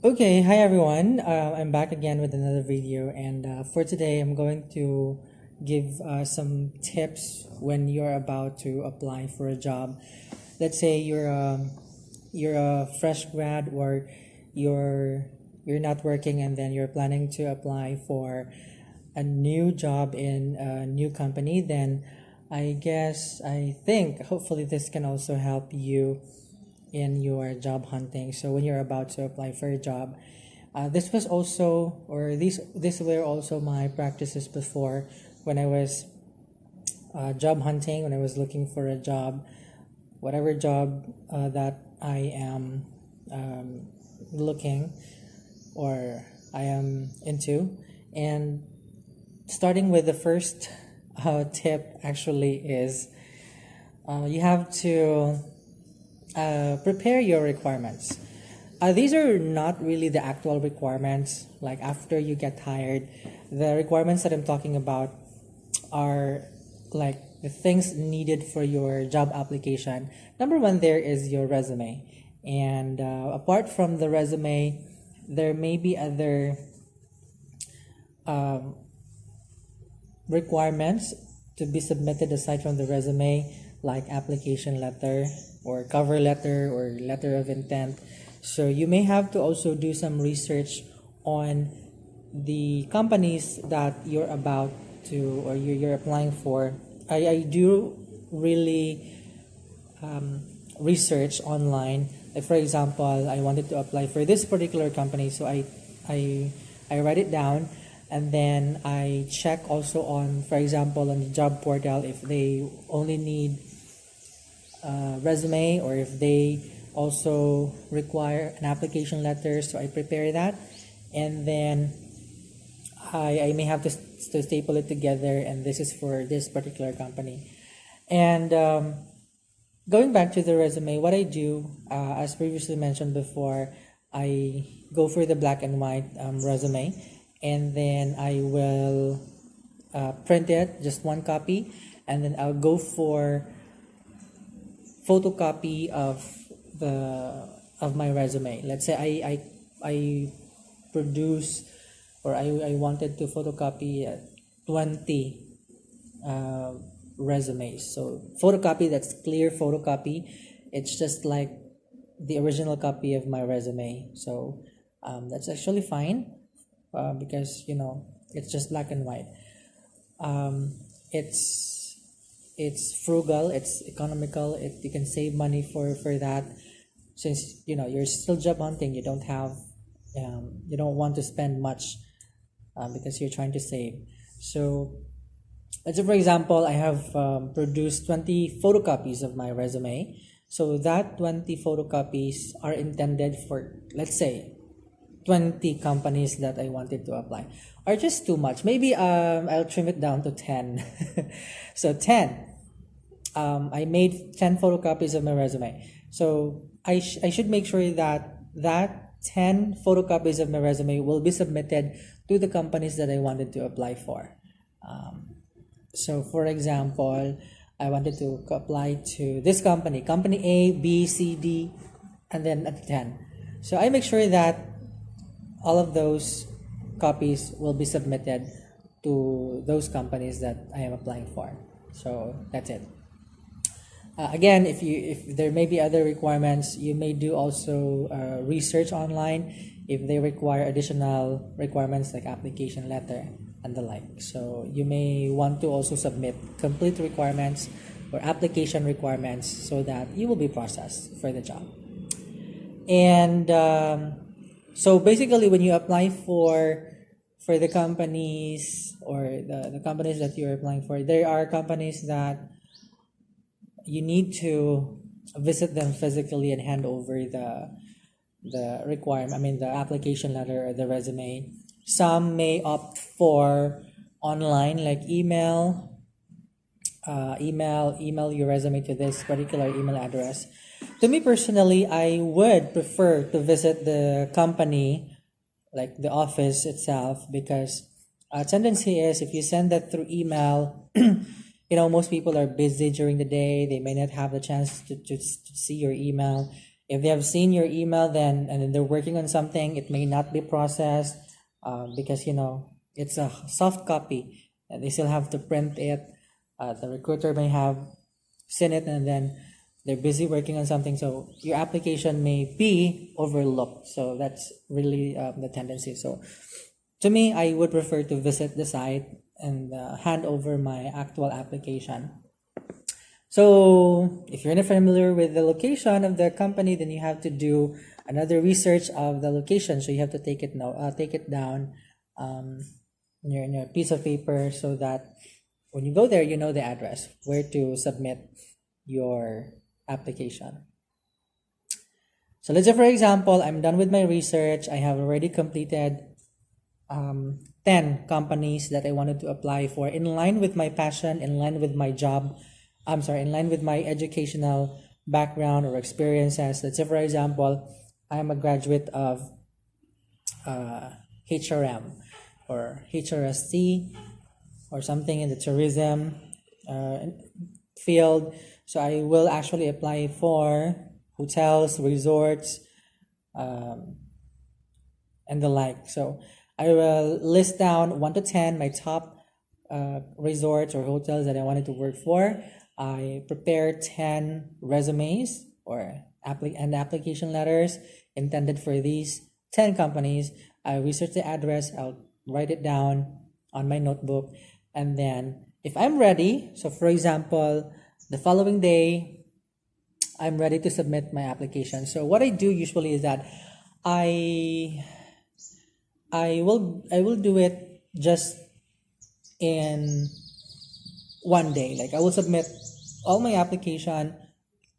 Okay, hi everyone. I'm back again with another video, and for today, I'm going to give some tips when you're about to apply for a job. Let's say you're a fresh grad, or you're not working, and then you're planning to apply for a new job in a new company. Then I think hopefully this can also help you in your job hunting. So when you're about to apply for a job, this was also, or these were also my practices before when I was job hunting, when I was looking for a job, whatever job that I am looking or I am into. And starting with the first tip actually is you have to prepare your requirements. These are not really the actual requirements, like after you get hired. The requirements that I'm talking about are like the things needed for your job application. Number one, there is your resume. And apart from the resume, there may be other requirements to be submitted aside from the resume, like application letter or cover letter or letter of intent. So you may have to also do some research on the companies that you're about to, or you're applying for. I do really research online. Like for example, I wanted to apply for this particular company, so I I write it down, and then I check also on, for example, on the job portal if they only need resume or if they also require an application letter. So I prepare that, and then I may have to staple it together, and this is for this particular company. And going back to the resume, what I do, as previously mentioned before, I go for the black and white resume, and then I will print it, just one copy, and then I'll go for photocopy of my resume. Let's say I produce, or I wanted to photocopy 20 resumes. So photocopy, that's clear photocopy. It's just like the original copy of my resume. So that's actually fine because it's just black and white. It's frugal, it's economical. You can save money for that, since you're still job hunting. You don't want to spend much because you're trying to save. So let's say, for example, I have produced 20 photocopies of my resume. So that 20 photocopies are intended for, let's say, 20 companies that I wanted to apply. Are just too much. Maybe I'll trim it down to 10. So 10. I made 10 photocopies of my resume. So I should make sure that 10 photocopies of my resume will be submitted to the companies that I wanted to apply for. So for example, I wanted to apply to this company A, B, C, D, and then at 10. So I make sure that all of those copies will be submitted to those companies that I am applying for. So that's it. Again, if there may be other requirements, you may do also research online if they require additional requirements like application letter and the like. So you may want to also submit complete requirements or application requirements so that you will be processed for the job. And so basically, when you apply for the companies, or the companies that you're applying for, there are companies that you need to visit them physically and hand over the requirement, the application letter or the resume. Some may opt for online, like email your resume to this particular email address. To me personally, I would prefer to visit the company, like the office itself, because tendency is, if you send that through email, most people are busy during the day. They may not have the chance to see your email. If they have seen your email, then and then they're working on something, it may not be processed because it's a soft copy and they still have to print it. The recruiter may have seen it and then they're busy working on something, so your application may be overlooked. So that's really the tendency. So to me, I would prefer to visit the site and hand over my actual application. So if you're not familiar with the location of the company, then you have to do another research of the location. So you have to take it down in your piece of paper so that when you go there, you know the address where to submit your application. So let's say, for example, I'm done with my research. I have already completed 10 companies that I wanted to apply for in line with my passion, in line with my job. In line with my educational background or experiences. Let's say, for example, I'm a graduate of HRM or HRSC or something in the tourism field. So I will actually apply for hotels, resorts, and the like. So I will list down 1 to 10 my top resorts or hotels that I wanted to work for. I prepare 10 resumes or application letters intended for these 10 companies. I research the address, I'll write it down on my notebook, and then if I'm ready, so for example, the following day, I'm ready to submit my application. So what I do usually is that I will do it just in one day. Like I will submit all my application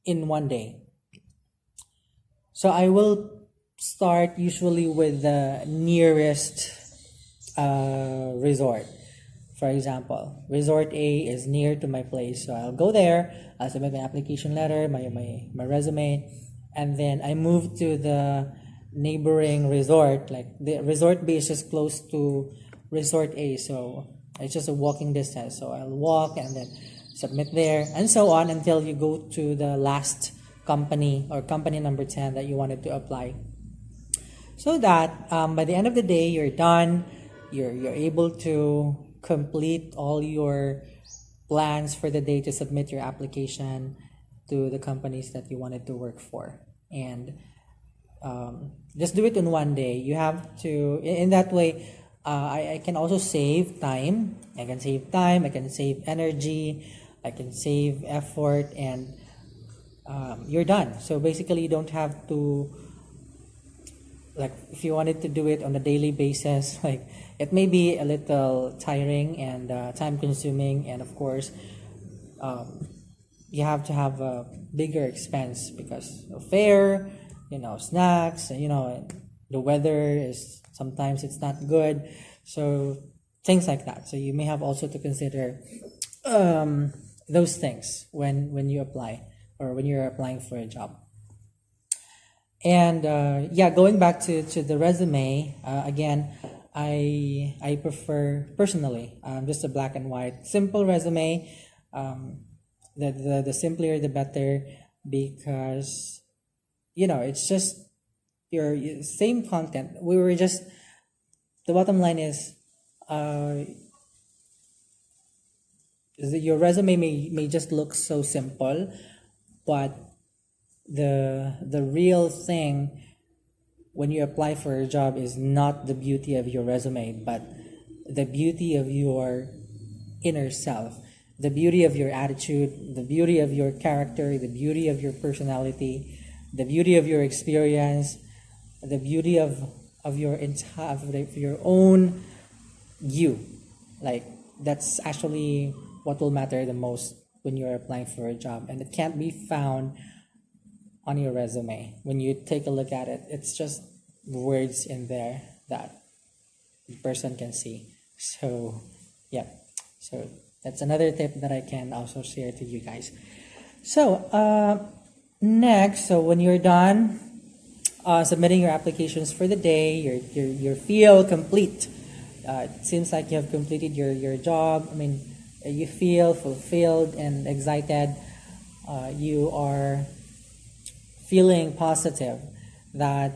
in one day. So I will start usually with the nearest resort. For example, Resort A is near to my place, so I'll go there. I'll submit my application letter, my resume, and then I move to the neighboring resort. Like the Resort B is just close to Resort A, so it's just a walking distance. So I'll walk and then submit there, and so on until you go to the last company or company number 10 that you wanted to apply. So that by the end of the day, you're done. You're able to complete all your plans for the day to submit your application to the companies that you wanted to work for, and just do it in one day. You have to in that way. I can also save time. I can save energy. I can save effort, and you're done. So basically, you don't have to, like, if you wanted to do it on a daily basis, like it may be a little tiring and time consuming, and of course you have to have a bigger expense because of fare, snacks, and the weather is sometimes it's not good, so things like that. So you may have also to consider those things when you apply or when you're applying for a job. And going back to the resume, again, I prefer personally just a black and white simple resume. The simpler the better, because it's just your same content. The bottom line is your resume may just look so simple, but the real thing when you apply for a job is not the beauty of your resume, but the beauty of your inner self, the beauty of your attitude, the beauty of your character, the beauty of your personality, the beauty of your experience, the beauty of your own you. Like, that's actually what will matter the most when you're applying for a job, and it can't be found on your resume. When you take a look at it, it's just words in there that the person can see. So that's another tip that I can also share to you guys. So next, so when you're done submitting your applications for the day, you feel complete. It seems like you have completed your job. I mean, you feel fulfilled and excited. You are feeling positive that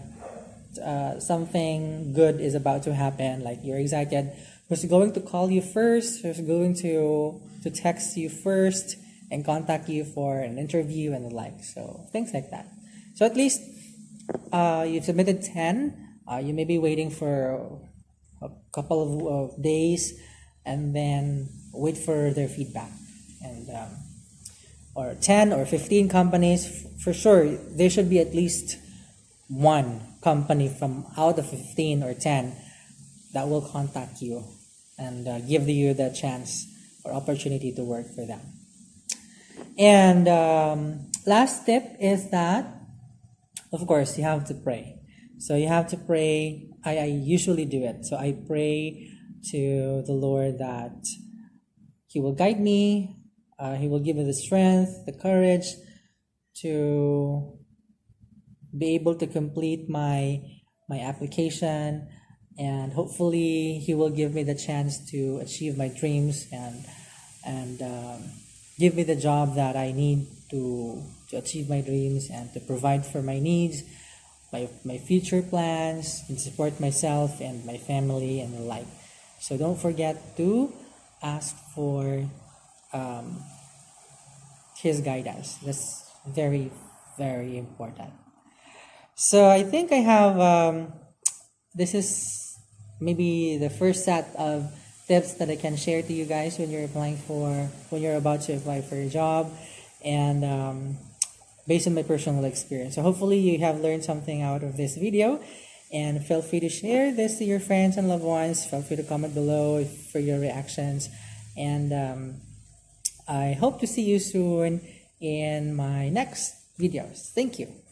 something good is about to happen, like you're excited, who's going to call you first, who's going to text you first and contact you for an interview and the like. So things like that. So at least you've submitted 10. You may be waiting for a couple of days and then wait for their feedback. And or 10 or 15 companies, for sure, there should be at least one company from out of 15 or 10 that will contact you and give you the chance or opportunity to work for them. And last tip is that, of course, you have to pray. So you have to pray. I usually do it. So I pray to the Lord that He will guide me. He will give me the strength, the courage to be able to complete my application, and hopefully He will give me the chance to achieve my dreams and give me the job that I need to achieve my dreams and to provide for my needs, my future plans, and support myself and my family and the like. So don't forget to ask for His guidance. That's very, very important. So I think I have, this is maybe the first set of tips that I can share to you guys when you're when you're about to apply for a job, and based on my personal experience. So hopefully you have learned something out of this video, and feel free to share this to your friends and loved ones. Feel free to comment below for your reactions, and I hope to see you soon in my next videos. Thank you.